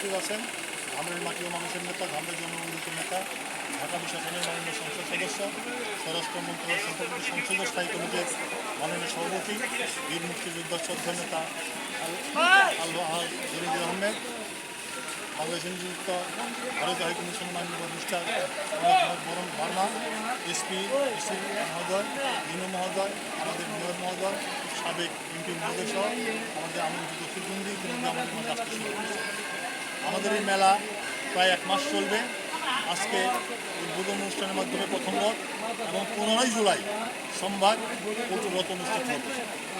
উপস্থিত আছেন ধামরাই মাটি ও মানুষের নেতা, ধামরাই জনমন্ডিত নেতা, ঢাকা বিশ্ববিদ্যালয়ের মাননীয় সংসদ সদস্য, স্বরাষ্ট্র মন্ত্রণালয় সম্পর্কিত সংসদীয় স্থায়ী কমিটির মাননীয় সভাপতি, বীর মুক্তিযোদ্ধা শ্রদ্ধেয় নেতা আল জরিদ আহমেদ, বাংলাদেশ নিযুক্ত ভারতীয় হাইকমিশন মাননীয় মিস্টার বরণ ভার্মা, এসপি মহোদয়, দিনু মহোদয়, আমাদের মেয়র মহোদয়, সাবেক এমপি মহোদয় সহ আমাদের আমন্ত্রিত প্রতিনিধি ইতিমধ্যে আমাদের মাঝে আসতে শুরু করেছে। আমাদের এই মেলা প্রায় 1 মাস চলবে। আজকে উদ্বোধন অনুষ্ঠানের মাধ্যমে প্রথম রথ এবং 15ই জুলাই সোমবার রথ অনুষ্ঠিত হবে।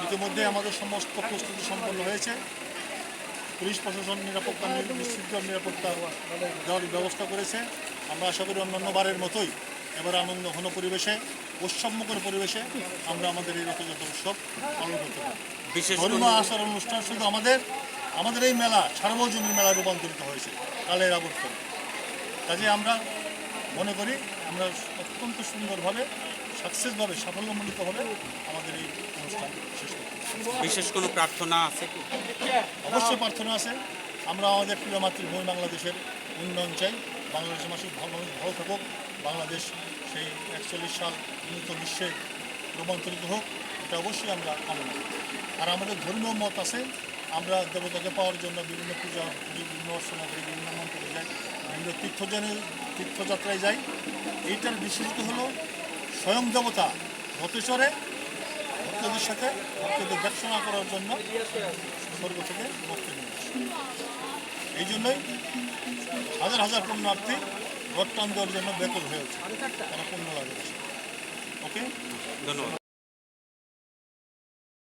ইতিমধ্যে আমাদের সমস্ত প্রস্তুতি সম্পন্ন হয়েছে। পুলিশ প্রশাসন নিরাপত্তা নিশ্চিত নিরাপত্তা দেওয়ার ব্যবস্থা করেছে। আমরা আশা করি অন্যান্য বারের মতোই এবার আনন্দ ঘন পরিবেশে, উৎসবমুখর পরিবেশে আমরা আমাদের এই রথযাত্রা উৎসব পালন করতে পারি। ধর্মীয় আচার অনুষ্ঠান শুধু আমাদের এই মেলা সার্বজনীন মেলা রূপান্তরিত হয়েছে কালের আবর্তনে। কাজে আমরা মনে করি আমরা অত্যন্ত সুন্দরভাবে সাকসেসভাবে সাফল্যমণ্ডিতভাবে আমাদের এই অনুষ্ঠান শেষ করতে। বিশেষ কোনো প্রার্থনা আছে কি? অবশ্যই প্রার্থনা আছে। আমরা আমাদের প্রিয় মাতৃভূমি বাংলাদেশের উন্নয়ন চাই। বাংলাদেশের মানুষ ভালো থাকুক। বাংলাদেশ সেই 41 সাল উন্নত বিশ্বে রূপান্তরিত হোক, এটা অবশ্যই আমরা কামনা করি। আর আমাদের ধর্মীয় মত আছে, আমরা দেবতাকে পাওয়ার জন্য বিভিন্ন পূজা বিভিন্ন অর্চনা করি, বিভিন্ন মন্ত্রে যাই, বিভিন্ন তীর্থযাত্রায় যাই। এইটার বিশেষত হলো স্বয়ং দেবতা রথে চড়ে ভক্তদের সাথে ভক্তদের দেখাশোনা করার জন্য স্বর্গ থেকে ভক্তি নিয়ে আসে। এই জন্যই হাজার হাজার পুণ্যার্থী রথ টান দেওয়ার জন্য ব্যাকুল হয়ে ওঠে, তারা পুণ্য লাগে। ওকে, ধন্যবাদ।